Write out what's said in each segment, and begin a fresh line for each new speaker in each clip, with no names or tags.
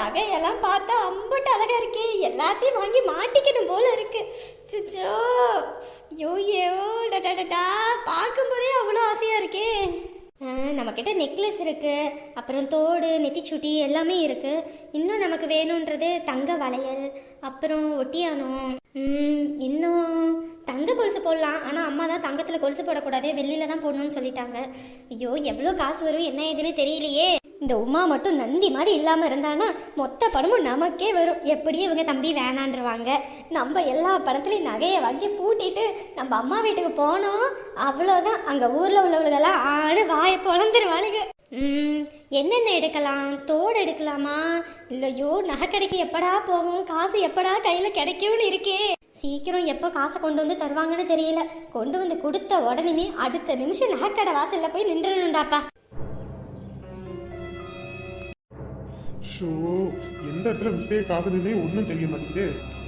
நகையெல்லாம் பார்த்தா அம்புட்டு அழகா இருக்கு. எல்லாத்தையும் வாங்கி மாட்டிக்கணும் போல இருக்கு. சுச்சோ யோயோ டடடா பார்க்கும்போதே அவ்வளோ ஆசையா இருக்கே. நம்மக்கிட்ட நெக்லஸ் இருக்கு, அப்புறம் தோடு நெத்திச்சுட்டி எல்லாமே இருக்கு. இன்னும் நமக்கு வேணுன்றது தங்க வளையல், அப்புறம் ஒட்டியானம், இன்னும் தங்க கொலுசு போடலாம். ஆனால் அம்மா தான் தங்கத்தில் கொலுசு போடக்கூடாது, வெள்ளியில தான் போடணும்னு சொல்லிட்டாங்க. ஐயோ எவ்வளோ காசு வரும் என்ன ஏதுன்னு தெரியலையே. இந்த உமா மட்டும் நந்தி மாதிரி இல்லாமல் இருந்தானா மொத்த பணமும் நமக்கே வரும். எப்படியும் இவங்க தம்பி வேணான்றுவாங்க. நம்ம எல்லா பணத்துலையும் நகையை வாங்கி பூட்டிட்டு நம்ம அம்மா வீட்டுக்கு போனோம், அவ்வளோதான். அங்கே ஊரில் உள்ளவர்களெல்லாம் ஆடு வாயை பொழந்துருவாளுங்க. என்னென்ன எடுக்கலாம்? தோடு எடுக்கலாமா? இல்லையோ நகை கடைக்கு எப்படா போகும், காசு எப்படா கையில் கிடைக்கும்னு இருக்கே. சீக்கிரம் எப்போ காசை கொண்டு வந்து தருவாங்கன்னு தெரியல. கொண்டு வந்து கொடுத்த உடனே அடுத்த நிமிஷம் நகைக்கடை வாசல்ல போய் நின்றுணுண்டாப்பா.
ஷோ, எந்த இடத்துல மிஸ்டேக் ஆகுதுன்னே ஒன்றும் தெரிய மாட்டேங்குது.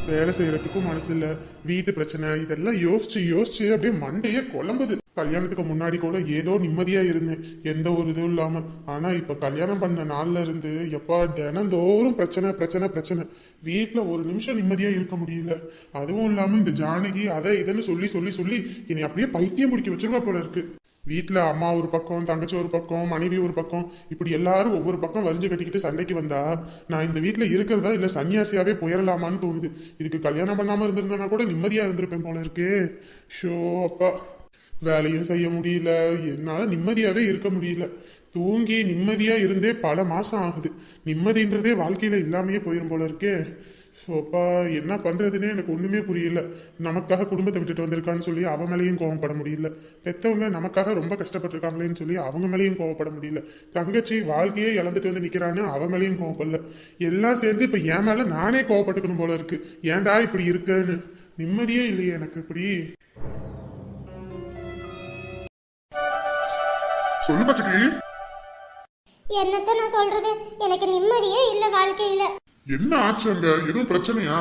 வேலை செய்யறதுக்கும் மனசு இல்லை, வீட்டு பிரச்சனை, இதெல்லாம் யோசிச்சு யோசிச்சு அப்படியே மண்டையே குழம்புது. கல்யாணத்துக்கு முன்னாடி கூட ஏதோ நிம்மதியா இருந்தேன், எந்த ஒரு இதுவும் இல்லாம. ஆனா இப்ப கல்யாணம் பண்ண நாள்ல இருந்து எப்பா தினந்தோறும் பிரச்சனை பிரச்சனை பிரச்சனை. வீட்டுல ஒரு நிமிஷம் நிம்மதியா இருக்க முடியல. அதுவும் இல்லாம இந்த ஜானகி அதை இதுன்னு சொல்லி சொல்லி சொல்லி என்னை அப்படியே பைத்தியம் பிடிக்க வச்சிருவா போல இருக்கு. வீட்டில் அம்மா ஒரு பக்கம், தங்கச்சி ஒரு பக்கம், மனைவி ஒரு பக்கம், இப்படி எல்லாரும் ஒவ்வொரு பக்கம் வரிஞ்சு கட்டிக்கிட்டு சண்டைக்கு வந்தா நான் இந்த வீட்டில் இருக்கிறதா இல்லை சன்னியாசியாவே போயிடலாமான்னு தோணுது. இதுக்கு கல்யாணம் பண்ணாமல் இருந்திருந்தேன்னா கூட நிம்மதியாக இருந்திருப்பேன் போல இருக்கு. ஷோ அப்பா, வேலையும் செய்ய முடியல, என்னால் நிம்மதியாகவே இருக்க முடியல. தூங்கி நிம்மதியாக இருந்தே பல மாதம் ஆகுது. நிம்மதின்றதே வாழ்க்கையில் இல்லாமையே போயிடும் போல இருக்கே. ஸோப்பா, என்ன பண்ணுறதுன்னே எனக்கு ஒன்றுமே புரியல. நமக்காக குடும்பத்தை விட்டுட்டு வந்திருக்கான்னு சொல்லி அவன் மேலேயும் கோவப்பட முடியல. பெற்றவங்க நமக்காக ரொம்ப கஷ்டப்பட்டிருக்காங்களேன்னு சொல்லி அவங்க மேலேயும் கோவப்பட முடியல. தங்கச்சி வாழ்க்கையே இழந்துட்டு வந்து நிற்கிறான்னு அவன் மேலேயும் கோவப்படல. எல்லாம் சேர்ந்து இப்போ என் மேலே நானே கோவப்பட்டுக்கணும் போல இருக்கு. ஏன்டா இப்படி இருக்குன்னு. நிம்மதியே இல்லையே எனக்கு. இப்படி சொல்லு பச்சைக்கிளி.
என்னத்த நான் சொல்றது, எனக்கு நிம்மதியே இல்லை வாழ்க்கையில.
என்ன ஆச்சு? அங்க எதுவும் பிரச்சனையா?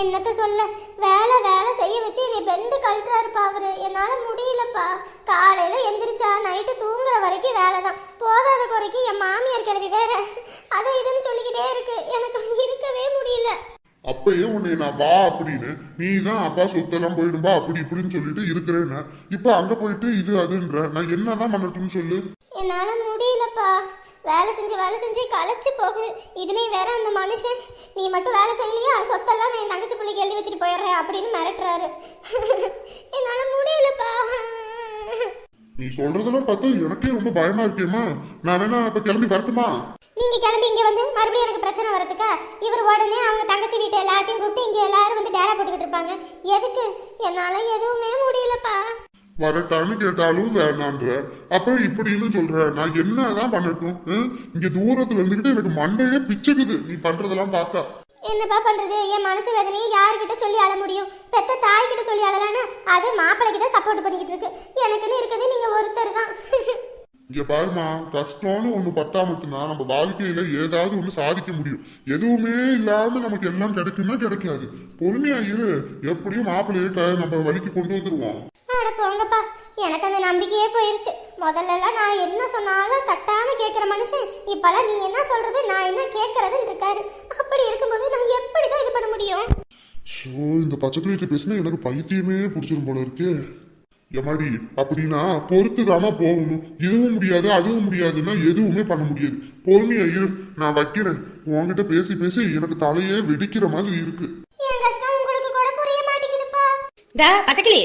என்னத்த சொல்ல, வேலை வேலை செய்ய வச்சு என்னை பெண்டு கழட்டுறாருப்பா அவரு. என்னால முடியலப்பா. காலையில எந்திரிச்சா நைட்டு தூங்குற வரைக்கும் வேலை தான். போதாத குறைக்கு என் மாமியார் கிளவி வேற அதை இதுன்னு சொல்லிக்கிட்டே இருக்கு. எனக்கு இருக்கவே முடியல.
அப்பயே உன்னை நான் வா அப்படின்னு, நீ தான் அப்பா சொத்தெல்லாம் போயிடும்பா அப்படி இப்படின்னு சொல்லிட்டு இருக்கிறேன்னு, இப்ப அங்க போயிட்டு இது அதுன்ற. நான் என்னதான் பண்ணட்டும்னு சொல்லு.
என்னால முடியலப்பா. வேலை செஞ்சு களைச்சு போகுது. இதுலயும் வேற அந்த மனுஷன், நீ மட்டும் வேலை செய்யலையா சொத்தெல்லாம் நான் என் தங்கச்சி பிள்ளைக்கு எழுதி வச்சுட்டு போயிடுறேன் அப்படின்னு மிரட்டுறாரு. என்னால முடியலப்பா.
நீ சொல்றதெல்லாம் பார்த்தா எனக்கே ரொம்ப பயமா இருக்கேம்மா. நான் வேணா இப்ப கிளம்பி வரட்டுமா?
நீங்க கிளம்பி இங்க வந்து மறுபடியும் எனக்கு பிரச்சனை வரதுக்கா? இவர் உடனே அவங்க தங்கச்சி வீட்டை எல்லாத்தையும் கூப்பிட்டு இங்க எல்லாரும் வந்து டேரா போட்டுக்கிட்டு இருப்பாங்க. எதுக்கு? என்னால எதுவுமே முடியலப்பா.
வரட்டான்னு கேட்டாலும் வேணான்ற, அப்புறம் இப்படின்னு சொல்ற. நான் என்னதான் பண்ணட்டும்? இங்க தூரத்துல இருந்துகிட்டு எனக்கு மண்டையே பிச்சுக்குது நீ பண்றதெல்லாம் பார்த்தா.
என்னப்பா பண்றது? என் மனசு வேதனையை யாருக்கிட்ட சொல்லி அழ முடியும்? பெத்த தாய் கிட்ட சொல்லி அழலான்னு அது மாப்பிள்ளைக்கு தான் சப்போர்ட் பண்ணிக்கிட்டு இருக்கு. எனக்குன்னு இருக்குது நீங்க ஒருத்தர் தான்.
இங்க பாருமா, கஷ்டம்னு ஒண்ணு பட்டா மட்டும்தான் நம்ம வாழ்க்கையில ஏதாவது ஒண்ணு சாதிக்க முடியும். எதுவுமே இல்லாம நமக்கு எல்லாம் கிடைக்கும்னா கிடைக்காது. பொறுமையா இரு, எப்படியும் மாப்பிள்ளைய நம்ம வழிக்கு கொண்டு வந்துருவோம்.
அட போங்கப்பா, எனக்கு அந்த நம்பிக்கையே போயிருச்சு. முதல்லலாம் நான் என்ன சொன்னாலும் தட்டாம கேட்கிற மனுஷன் இப்பெல்லாம் நீ என்ன சொல்றது நான் என்ன கேட்கறதுன்னு இருக்காரு. அப்படி இருக்கும்போது நான் எப்படிதான் இது பண்ண முடியும்?
ஷோ, இந்த பச்சைக்கிளிட்டு பேசினா எனக்கு பைத்தியமே பிடிச்சிரும் போல இருக்கு. எமாடி, அப்படின்னா பொறுத்துதாமா போகணும். இதுவும் முடியாது அதுவும் முடியாதுன்னா எதுவுமே பண்ண முடியாது. பொறுமையா இரு, நான் வைக்கிறேன். உன்கிட்ட பேசி பேசி எனக்கு தலையே வெடிக்கிற மாதிரி இருக்கு.
என் கஷ்டம் உங்களுக்கு கூட புரிய மாட்டேங்குதுப்பா.
பச்சைக்கிளி,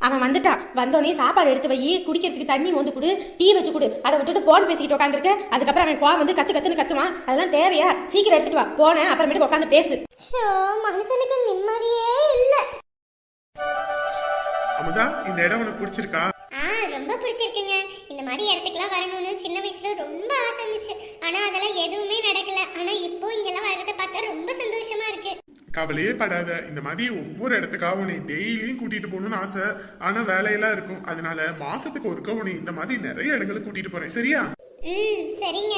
அவன் வந்துட்டான். வந்தோடனே சாப்பாடு எடுத்து வை, குடிக்கிறதுக்கு தண்ணி வந்து கொடு, டீ வச்சு கொடு. அதை விட்டுட்டு போன் பேசிக்கிட்டு உட்காந்துருக்க. அதுக்கப்புறம் அவன் கோவம் வந்து கத்து கத்துன்னு கத்துவான். அதெல்லாம் தேவையா? சீக்கிரம் எடுத்துட்டு வா. போனேன் அப்புறமேட்டு உட்காந்து பேசு.
மனுஷனுக்கு நிம்மதியே இல்ல.
அமுதா, இந்த இடம் உனக்கு பிடிச்சிருக்கா?
ரொம்ப பிடிச்சிருக்குங்க. இந்த மாதிரி இடத்துக்குலாம் வரணும்னு சின்ன வயசுல ரொம்ப ஆசை இருந்துச்சு. ஆனா அதெல்லாம் எதுவுமே நடக்கல. ஆனா இப்போ இங்கெல்லாம் வரதை பார்த்தா ரொம்ப சந்தோஷமா இருக்கு.
கவலையே படாத. இந்த மாதிரி ஒவ்வொரு இடத்துக்காக உன்னை டெய்லியும் கூட்டிட்டு போகணும்னு ஆசை. ஆனா வேலையெல்லாம் இருக்கும். அதனால மாசத்துக்கு ஒருக்க உன்னை இந்த மாதிரி நிறைய இடங்களுக்கு கூட்டிட்டு போறேன். சரியா?
சரிங்க.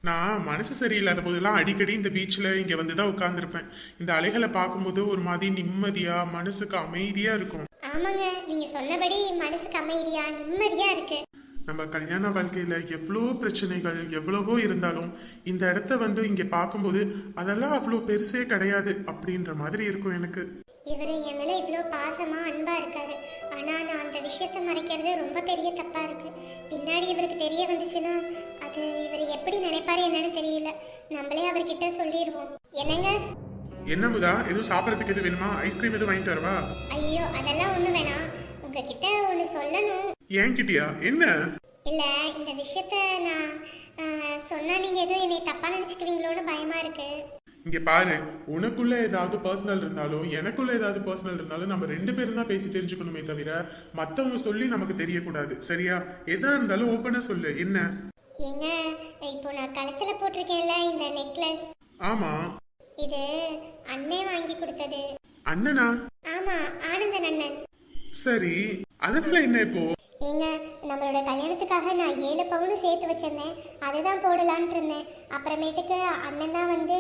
நான் மனசு சரியில்லாத போதெல்லாம் அடிக்கடி இந்த பீச்ல இங்க வந்துதான் உட்கார்ந்துருப்பேன். இந்த அலைகளை பார்க்கும்போது ஒரு மாதிரி நிம்மதியா மனசுக்கு அமைதியா இருக்கும்.
ஆமாங்க, நீங்க சொன்னபடி மனசுக்கு அமைதியா நிம்மதியா இருக்கு.
நம்ம கல்யாண வாழ்க்கையில எவ்வளோ பிரச்சனைகள் எவ்வளவோ இருந்தாலும் இந்த இடத்த வந்து இங்க பார்க்கும்போது அதெல்லாம் அவ்வளோ பெருசே கிடையாது அப்படின்ற மாதிரி இருக்கும் எனக்கு.
இவர் என் மேலே இவ்வளோ பாசமாக அன்பாக இருக்காரு. ஆனால் நான் அந்த விஷயத்தை மறைக்கிறது ரொம்ப பெரிய தப்பாக இருக்கு. பின்னாடி இவருக்கு தெரிய வந்துச்சுன்னா அது இவர் எப்படி நினைப்பாரு என்னன்னு தெரியல. நம்மளே அவர்கிட்ட சொல்லிடுவோம். என்னங்க?
என்ன முதா, எதுவும் சாப்பிட்றதுக்கு எதுவும் வேணுமா? ஐஸ்கிரீம் எதுவும் வாங்கிட்டு வரவா?
ஐயோ அதெல்லாம் ஒன்றும் வேணாம். உங்ககிட்ட ஒன்று சொல்லணும்.
ஏன்கிட்டயா? என்ன?
இல்லை, இந்த விஷயத்த நான் சொன்னால் நீங்கள் எதுவும் என்னை தப்பாக நினச்சிக்குவீங்களோன்னு பயமாக இருக்கு.
இங்க பாரு, உனக்குள்ள ஏதாவது பர்சனல் இருந்தாலும் எனக்குள்ள ஏதாவது பர்சனல் இருந்தாலும் நம்ம 2 பேரும் தான் பேசி தெரிஞ்சுக்கணுமே தவிர மத்தவங்க சொல்லி நமக்கு தெரியக்கூடாது. சரியா? எதா இருந்தாலும் ஓப்பனா சொல்லு. என்ன?
ஏங்க, இப்போ நான் கழுத்தில் போட்டிருக்கேன்ல இந்த நெக்லஸ்,
ஆமா.
இது அண்ணே வாங்கி கொடுத்தது.
அண்ணனா?
ஆமா, ஆனந்தன் அண்ணன்.
சரி, அதனால என்ன இப்போ?
ஏங்க, நம்மளோட கல்யாணத்துக்காக நான் 7 பவுன் சேர்த்து வச்சிருந்தேன். அதுதான் போடலான்ட்டு இருந்தேன். அப்புறமேட்டுக்கு அண்ணன் தான் வந்து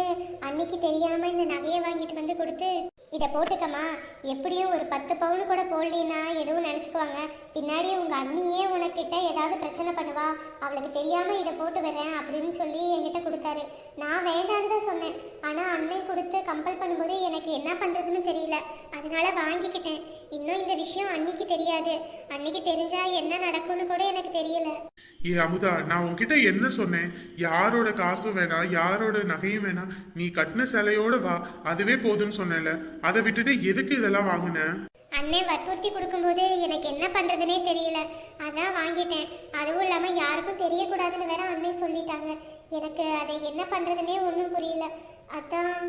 அன்னைக்கு தெரியாம இந்த நகையை வாங்கிட்டு வந்து கொடுத்து, இதை போட்டுக்கம்மா, எப்படியும் ஒரு 10 பவுன் கூட போடலின்னா எதுவும் நினச்சிக்குவாங்க, பின்னாடி உங்க அண்ணியே உனக்கிட்ட ஏதாவது பிரச்சனை பண்ணுவா, அவளுக்கு தெரியாம இதை போட்டு வரேன் அப்படின்னு சொல்லி என்கிட்ட கொடுத்தாரு. நான் வேண்டான்னு தான் சொன்னேன். ஆனா அண்ணன் கொடுத்து கம்பல் பண்ணும்போது எனக்கு என்ன பண்றதுன்னு தெரியல. அதனால வாங்கிக்கிட்டேன். இன்னும் இந்த விஷயம் அன்னைக்கு தெரியாது. அன்னைக்கு தெரிஞ்சா என்ன நடக்கும்னு கூட எனக்கு தெரியல.
ஏ அமுதா, நான் உன்கிட்ட என்ன சொன்னேன்? யாரோட காசும் வேணாம், யாரோட நகையும் வேணாம், நீ கட்டின சிலையோட வா, அதுவே போதும்னு சொன்னேன்ல. அதை விட்டுட்டு எதுக்கு இதெல்லாம் வாங்கின?
அண்ணன் வற்புறுத்தி கொடுக்கும்போது எனக்கு என்ன பண்றதுனே தெரியல. அதான் வாங்கிட்டேன். அதுவும் இல்லாம யாருக்கும் தெரியக்கூடாதுன்னு வேற அண்ணன் சொல்லிட்டாங்க. எனக்கு அதை என்ன பண்றதுனே ஒன்றும் புரியல. அதான்.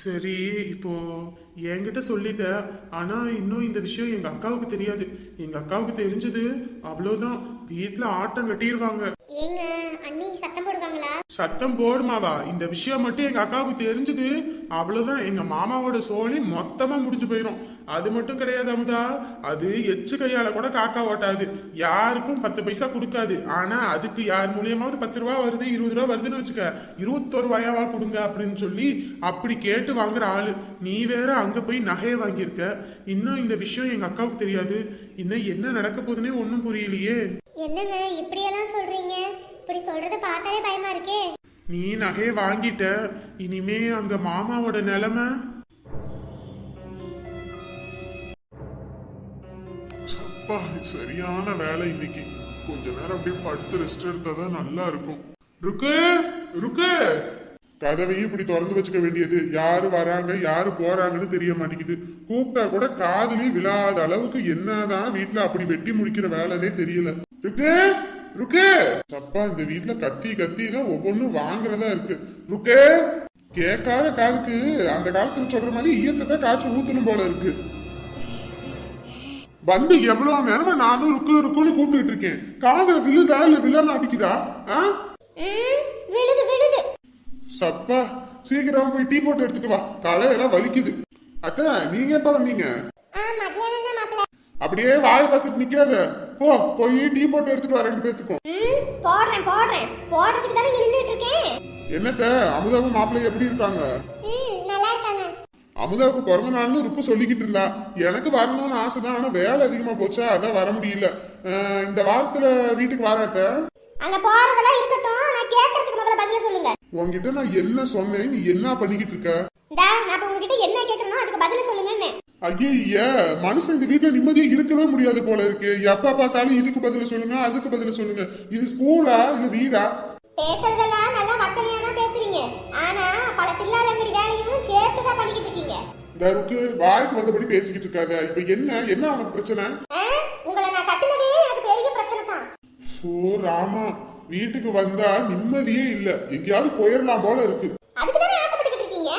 சரி, இப்போ என்கிட்ட சொல்லிட்ட. ஆனா இன்னும் இந்த விஷயம் எங்க அக்காவுக்கு தெரியாது. எங்க அக்காவுக்கு தெரிஞ்சது அவ்வளவுதான், வீட்டுல ஆட்டம் கட்டிடுவாங்க.
ஏங்க, அண்ணி சத்தம் போடுவாங்களா?
சத்தம் போடுமாவா? இந்த விஷயம் மட்டும் எங்க அக்காவுக்கு தெரிஞ்சது அவ்வளவுதான், எங்க மாமாவோட சோழி மொத்தமா முடிஞ்சு போயிடும். அது மட்டும் கிடையாது அமுதா, அது எச்சு கையால கூட காக்கா ஓட்டாது, யாருக்கும் 10 பைசா கொடுக்காது. ஆனா அதுக்கு யார் மூலியமாவது 10 ரூபா வருது, 20 ரூபா வருதுன்னு வச்சுக்க, 21 ரூபாயாவா கொடுங்க அப்படின்னு சொல்லி அப்படி கேட்டு வாங்குற ஆளு. நீ வேற அங்க போய் நகையை வாங்கியிருக்க. இன்னும் இந்த விஷயம் எங்க அக்காவுக்கு தெரியாது. இன்னும் என்ன நடக்க போகுதுன்னே ஒன்னும் புரியலையே.
என்னங்க இப்படியெல்லாம் சொல்றீங்க? இப்படி சொல்றத பார்த்தாலே பயமா இருக்கே.
நீ நகையை வாங்கிட்ட, இனிமே அங்க மாமாவோட நிலைமை.
அப்பா, சரியான வேலை இன்னைக்கு. கொஞ்ச நேரம் அப்படியே படுத்து ரெஸ்ட் எடுத்தாதான் நல்லா இருக்கும். ருக்கு ருக்கு, கதவையும் இப்படி திறந்து வச்சுக்க வேண்டியது. யாரு வராங்க யாரு போறாங்கன்னு தெரிய மாட்டேங்குது. கூப்பிட்டா கூட காதுலயே விழாத அளவுக்கு என்னதான் வீட்டுல அப்படி வெட்டி முடிக்கிற வேலைனே தெரியல. ருக்கு ருக்கு, அப்பா இந்த வீட்டுல கத்தி கத்தி தான் ஒவ்வொன்னும் வாங்குறதா இருக்கு. ருக்கு, கேட்காத காதுக்கு அந்த காலத்துல சொல்ற மாதிரி ஈயத்தை காய்ச்சி ஊத்தணும் போல இருக்கு. வந்து எவ்வளவு நேரமா நானும் ருக்கு ருக்குன்னு கூப்பிட்டு இருக்கேன். காதல விழுதா இல்ல விழ மாட்டிக்குதா?
விழுது விழுது.
சப்பா, சீக்கிரம் போய் டீ போட்டு எடுத்துட்டு வா, தலையெல்லாம் வலிக்குது. அத்த, நீங்க எப்ப வந்தீங்க?
மத்தியானம் தான் மாப்பிள்ள.
அப்படியே வாயை பார்த்துட்டு நிக்காத, போ போய் டீ போட்டு எடுத்துட்டு வா 2 பேத்துக்கும்.
போடுறேன் போடுறேன், போடுறதுக்கு தானே நின்றுட்டு இருக்கேன்.
என்னத்த, அமுதாவும் மாப்பிள்ளை எப்படி இருக்காங்க?
நல்லா இருக்காங்க.
அமுதாவுக்கு பிறந்த நாள்னு ருக்கு சொல்லிக்கிட்டு இருந்தா. எனக்கு வரணும்னு ஆசைதான், ஆனா வேலை அதிகமா போச்சா, அதான் வர முடியல. இந்த வாரத்துல வீட்டுக்கு வராத்த.
அங்க போறதெல்லாம் இருக்கட்டும், நான் கேட்கறதுக்கு முதல்ல பதில சொல்லுங்க.
உன்கிட்ட நான் என்ன சொன்னேன், நீ என்ன பண்ணிக்கிட்டு இருக்க?
நான் உங்ககிட்ட என்ன கேட்கறேனோ அதுக்கு பதில சொல்லுங்கன்னு.
ஐய, மனுஷன் இந்த வீட்டுல நிம்மதியா இருக்கவே முடியாது போல இருக்கு. எப்ப பார்த்தாலும் இதுக்கு பதில சொல்லுங்க அதுக்கு பதில சொல்லுங்க. இது ஸ்கூலா இல்ல வீடா?
பேசுறதெல்லாம் நல்லா வக்கனையா தான் பேசுறீங்க, ஆனா பல தில்லாலங்கடி வேலையும் சேர்த்துதான் பண்ணிக்கிட்டு இருக்கீங்க.
ருக்கு, வாய்க்கு வந்தபடி பேசிக்கிட்டு இருக்காத. இப்ப என்ன உனக்கு பிரச்சனை?
உங்களை நான் கட்டுனதே எனக்கு பெரிய பிரச்சனை தான்.
ஓ ராமா, வீட்டுக்கு வந்தா நிம்மதியே இல்ல, எங்கேயாவது போயிடலாம் போல இருக்கு.
அதுக்கு தானே ஆசைப்பட்டுக்கிட்டு இருக்கீங்க.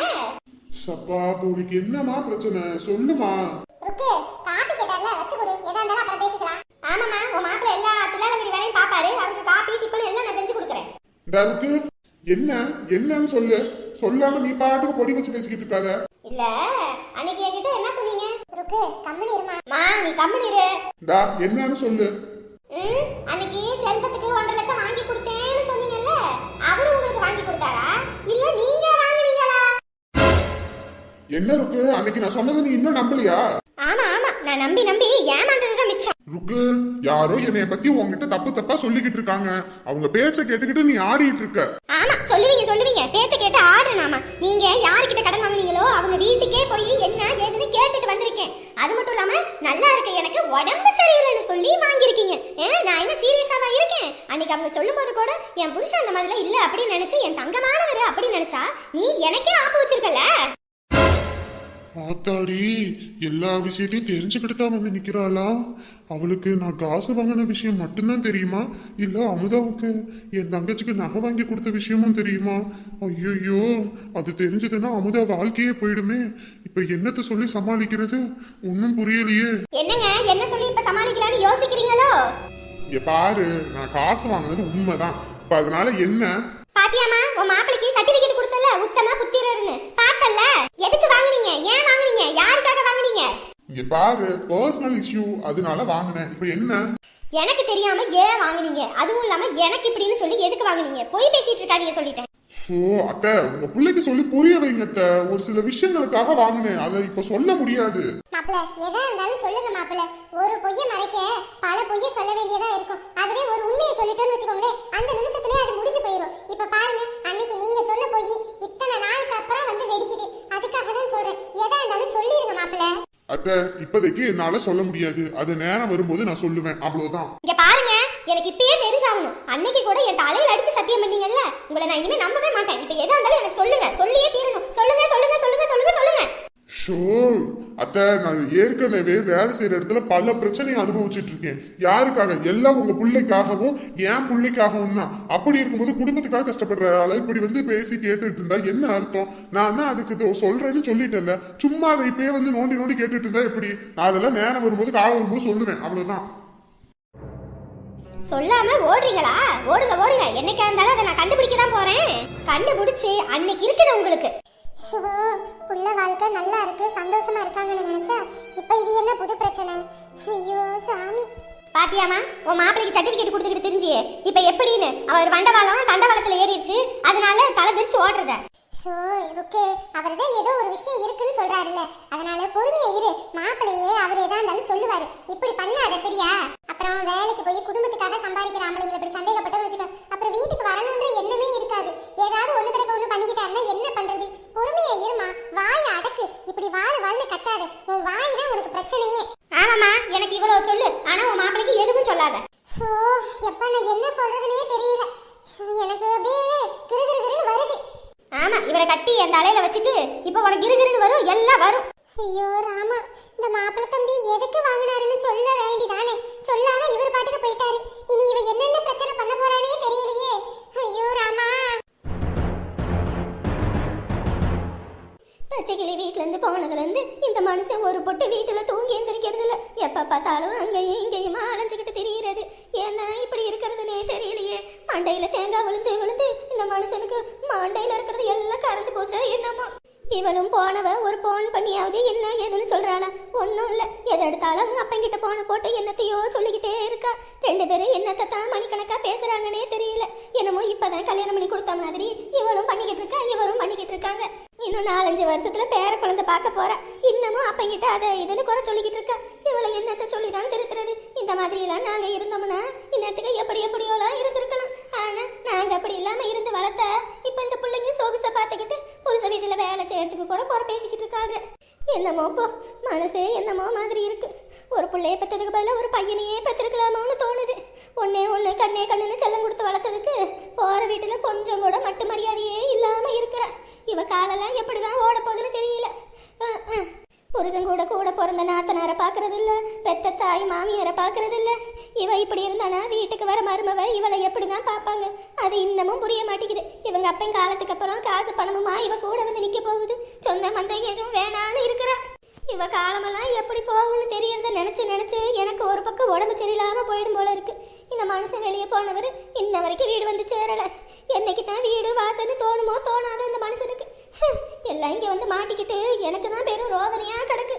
சப்பா, உனக்கு என்னமா பிரச்சனை சொல்லுமா?
ருக்கு, காப்பி கேட்டார்ல, வச்சு கொடு. எதா இருந்தாலும் அப்புறம் பேசிக்கலாம்.
ஆமாமா, உன் மாப்பிள்ள எல்லா தில்லாலங்கடி வேலையும் பாப்பாரு. அவருக்கு காப்பி டிஃபன் எல்லாம் நான் செஞ்சு கொடுக்குறேன்.
ருக்கு, என்னன்னு சொல்லு. சொல்லாம நீ பாட்டுக்கு பொடி வச்சு பேசிக்கிட்டு இருக்காத.
இல்ல, அன்னைக்கு என்கிட்ட என்ன சொன்னீங்க?
ருக்கு, கம்முனு இருமா.
நீ கம்முனு இரு.
என்னன்னு சொல்லு.
அன்னைக்கு செல்வத்துக்கு 1.5 லட்சம் வாங்கி கொடுத்தேன்னு சொன்னீங்கல்ல, அவரு உங்களுக்கு வாங்கி கொடுத்தாரா இல்ல நீங்க வாங்குனீங்களா?
என்ன ருக்கு, அன்னைக்கு நான் சொன்னதை நீ இன்னும் நம்பலையா?
ஆமா ஆமா, நான் நம்பி நம்பி ஏமாந்ததுதான் மிச்சம்.
ருக்கு, யாரோ என்னைய பத்தி உன்கிட்ட தப்பு தப்பா சொல்லிக்கிட்டு இருக்காங்க. அவங்க பேச்ச கேட்டுக்கிட்டு நீ ஆடிட்டு இருக்க.
ஆமா சொல்லுவீங்க பேச்ச கேட்டு ஆடுனாமா. நீங்க யாருக்கிட்ட கடன் வாங்குனீங்களோ அவங்க வீட்டுக்கே போய் என்ன ஏதுன்னு கேட்டுட்டு வந்திருக்கேன். அது மட்டும் இல்லாம நல்லா இருக்க எனக்கு உடம்பு சரியில்லைன்னு சொல்லி வாங்கியிருக்கீங்க. நான் என்ன சீரியஸாவா இருக்கேன்? அன்னைக்கு அவங்க சொல்லும் போது கூட என் புருஷன் அந்த மாதிரிலாம் இல்ல அப்படின்னு நினைச்சு என் தங்கமானவர் அப்படின்னு நினைச்சா நீ எனக்கே ஆப்பு வச்சிருக்கல.
ஆத்தாடி, எல்லா விஷயத்தையும் தெரிஞ்சுக்கிட்டு தான் வந்து நிக்கிறாளா? அவளுக்கு நான் காசு வாங்கின விஷயம் மட்டும்தான் தெரியுமா, இல்ல அமுதாவுக்கு என் தங்கச்சிக்கு நகை வாங்கி கொடுத்த விஷயமும் தெரியுமா? ஐயோ, அது தெரிஞ்சதுன்னா அமுதா வாழ்க்கையே போயிடுமே. இப்ப என்னத்த சொல்லி சமாளிக்கிறது ஒன்னும் புரியலையே.
என்னங்க என்ன சொல்லி இப்ப சமாளிக்கலாம்னு யோசிக்கிறீங்களோ?
இங்க பாரு, நான் காசு வாங்கினது உண்மைதான். இப்ப அதனால என்ன?
பாத்தியாமா, உன் மாப்பிளைக்கு சர்டிபிகேட் கொடுத்தல உத்தம புத்திரர்னு பார்த்தல்ல. எதுக்கு வாங்குனீங்க? ஏன் வாங்குனீங்க? யாருக்காக வாங்குனீங்க?
இங்க பாரு, பர்சனல் இஷ்யூ, அதனால வாங்கினேன். இப்ப என்ன?
எனக்கு தெரியாம ஏன் வாங்குனீங்க? அதுவும் இல்லாம எனக்கு இப்படின்னு சொல்லி எதுக்கு வாங்குனீங்க? போய் பேசிட்டு இருக்காதீங்க சொல்லிட்டேன்.
ஓ அத்தை, உங்க பிள்ளைக்கு சொல்லி புரிய வைங்க அத்தை. ஒரு சில விஷயங்களுக்காக வாங்கினேன், அதை இப்ப சொல்ல முடியாது.
மாப்பிள்ள எதா இருந்தாலும் சொல்லுங்க மாப்பிள்ள. ஒரு பொய்ய மறைக்க பல பொய்ய சொல்ல வேண்டியதா இருக்கும். அதுவே ஒரு உண்மையை சொல்லிட்டோன்னு வச்சுக்கோங்களேன், அந்த நிமிஷத்துலயே அது முடிஞ்சு போயிடும். இப்ப பாருங்க, அன்னைக்கு நீங்க சொன்ன பொய் இத்தனை நாளுக்கு அப்புறம் வந்து வெடிக்குது. அதுக்காக தான் சொல்றேன், எதா இருந்தாலும் சொல்லிருங்க மாப்பிள்ள.
அத்தை, இப்போதைக்கு என்னால சொல்ல முடியாது. அது நேரம் வரும்போது நான் சொல்லுவேன், அவ்வளவுதான்.
இங்க பாருங்க, எனக்கு இப்பயே தெரிஞ்சாகணும். அன்னைக்கு கூட என் தலையில அடிச்சு சத்தியம் பண்ணீங்கல்ல, உங்களை நான் இனிமே நம்பவே மாட்டேன். இப்ப எதா இருந்தாலும் எனக்கு சொல்லுங்க, சொல்லியே தீரணும். சொல்லுங்க சொல்லுங்க சொல்லுங்க சொல்லுங்க சொல்லுங்க.
ஷோ அத்தை, நான் ஏற்கனவே வேலை செய்யற இடத்துல பல பிரச்சனையை அனுபவிச்சுட்டு இருக்கேன். யாருக்காக? எல்லாம் உங்க பிள்ளைக்காகவும் என் பிள்ளைக்காகவும் தான். அப்படி இருக்கும்போது குடும்பத்துக்காக கஷ்டப்படுற ஆளை இப்படி வந்து பேசி கேட்டுட்டு இருந்தா என்ன அர்த்தம்? நான் தான் அதுக்கு சொல்றேன்னு சொல்லிட்டேன்ல. சும்மா அதை இப்பயே வந்து நோண்டி நோண்டி கேட்டுட்டு இருந்தா எப்படி? நான் அதெல்லாம் நேரம் வரும்போது காலம் வரும்போது சொல்லுவேன், அவ்வளவுதான்.
சொல்லாம ஓடுறீங்களா? ஓடுங்க ஓடுங்க. என்னைக்கா இருந்தாலும் அதை நான் கண்டுபிடிக்க தான் போறேன். கண்டுபிடிச்சு அன்னைக்கு இருக்குது உங்களுக்கு.
ஷோ, புள்ள வாழ்க்கை நல்லா இருக்கு, சந்தோஷமா இருக்காங்கன்னு நினைச்சா இப்ப இது என்ன புது பிரச்சனை? ஐயோ சாமி.
பாத்தியாமா, உன் மாப்பிளைக்கு சர்டிபிகேட் கொடுத்துக்கிட்டு தெரிஞ்சியே இப்ப எப்படின்னு? அவர் வண்டவாளம் தண்டவாளத்துல ஏறிடுச்சு, அதனால தலை தெரிச்சு ஓடுறத.
ஷோ ருக்கே, அவர்தான் ஏதோ ஒரு விஷயம் இருக்குன்னு சொல்றாருல்ல, அதனால பொறுமையா இரு. மாப்பிள்ளையே அவர் ஏதா இருந்தாலும் சொல்லுவாரு. இப்படி பண்ணாத சரியா? அப்புறம் வேலைக்கு போய் குடும்பத்துக்காக சம்பாதிக்கிற ஆம்பளைங்களை இப்படி சந்தேகப்பட்டு வச்சுக்க, அப்புறம் வீட்டுக்கு வரணும்ன்ற எண்ணமே இருக்காது. ஏதாவது ஒண்ணு கிடக்க ஒண்ணு பண்ணிக்கிட்டாருன்னா என்ன பண்றது? பொறுமையா இருமா, வாய அடக்கு. இப்படி வாழ்ந்து கத்தாத. உன் வாய் தான் உனக்கு பிரச்சனையே.
ஆமாமா, எனக்கு இவ்வளவு சொல்லு, ஆனா உன் மாப்பிளைக்கு எதுவும் சொல்லாத.
ஷோ, எப்ப நான் என்ன சொல்றதுனே தெரியல. எனக்கு அப்படியே கிறுகிறுன்னு வருது.
ஆமா, இவரை கட்டி என் தலையில வச்சுட்டு இப்ப உனக்கு கிருகிருன்னு வரும், எல்லாம் வரும்.
ஐயோ ராமா, இந்த மாப்பிள்ளை தம்பி எதுக்கு வாங்கினாருன்னு சொல்ல வேண்டிதானே. சொல்லாம இவர் பாட்டுக்கு போயிட்டாரு. இனி இவ என்னென்ன பிரச்சனை பண்ண போறானே தெரியலையே. ஐயோ ராமா.
பச்சைக்கிளி வீட்டுல இருந்து போனதுல இருந்து இந்த மனுஷன் ஒரு பொட்டு வீட்டுல தூங்கி எந்திரிக்கிறது இல்ல. எப்ப பார்த்தாலும் அங்கேயும் இங்கேயுமா அலைஞ்சுக்கிட்டு திரியிறது. ஏன்னா இப்படி இருக்கிறதுனே தெரியலையே. மண்டையில தேங்காய் விழுந்து விழுந்து இந்த மனுஷனுக்கு மண்டையில இருக்கிறது எல்லாம் கரைஞ்சு போச்சா என்னமோ. இவளும் போனவ ஒரு போன் பண்ணியாவது என்ன ஏதுன்னு சொல்றாளா? ஒன்னும் இல்ல, எதை எடுத்தாலும் அவங்க அப்பங்கிட்ட போன போட்டு என்னத்தையோ சொல்லிக்கிட்டே இருக்கா. ரெண்டு பேரும் என்னத்தை தான் மணிக்கணக்கா பேசுறாங்கன்னே தெரியல. என்னமோ இப்பதான் கல்யாணம் பண்ணி கொடுத்த மாதிரி இவளும் பண்ணிக்கிட்டு இருக்கா, இவரும் பண்ணிக்கிட்டு இருக்காங்க. இன்னும் 4-5 வருஷத்துல பேர குழந்தை பார்க்க போறா. இன்னமும் அப்பங்கிட்ட அதை இதுன்னு குறை சொல்லிக்கிட்டு இருக்கா. இவளை என்னத்தை சொல்லிதான் திருத்துறது? இந்த மாதிரி எல்லாம் நாங்க இருந்தோம்னா இன்னத்துக்கு எப்படி எப்படியோலாம் இருந்திருக்கலாம். ஆனா நாங்க அப்படி இல்லாம இருந்து வளர்த்த இப்ப இந்த பிள்ளைங்க சோகுச பார்த்துக்கிட்டு புருஷ வீட்டுல வேலை செய்யறதுக்கு கூட குறை பேசிக்கிட்டு இருக்காங்க. என்னமோ போ, மனசே என்னமோ மாதிரி இருக்கு. ஒரு பிள்ளைய பெற்றதுக்கு பதிலாக ஒரு பையனையே பெற்றிருக்கலாமோன்னு தோணுது. ஒன்னே கண்ணே கண்ணுன்னு செல்லம் கொடுத்து வளர்த்ததுக்கு போற வீட்டுல கொஞ்சம் கூட மட்டு மரியாதையே இல்லாம இருக்கிறா. இவ காலெல்லாம் எப்படிதான் ஓட போகுதுன்னு தெரியல. புருஷன் கூட பிறந்த நாத்தனாரை பாக்குறது இல்ல, பெத்த தாய் மாமியாரை பாக்குறது இல்ல. இவ இப்படி இருந்தானா வீட்டுக்கு வர மருமவ இவளை எப்படிதான் பாப்பாங்க? அது இன்னமும் புரிய மாட்டேங்குது. இவங்க அப்பன் காலத்துக்கு அப்புறம் காசு பணமுமா இவ கூட வந்து நிக்க போகுது. சொந்த மந்தை எதுவும் வேணான்னு இருக்கிறா. இவ காலமெல்லாம் எப்படி போகும்னு தெரியறத நினைச்சு எனக்கு ஒரு பக்கம் உடம்பு சரியில்லாம போயிடும் போல இருக்கு. இந்த மனுஷன் வெளியே போனவர் இன்ன வரைக்கும் வீடு வந்து சேரல. என்னைக்கு தான் வீடு வாசன்னு தோணுமோ தோணாத இந்த மனுஷனுக்கு எல்லாம் இங்க வந்து மாட்டிக்கிட்டு எனக்கு தான் பெரும் ரோதனையா கிடக்கு.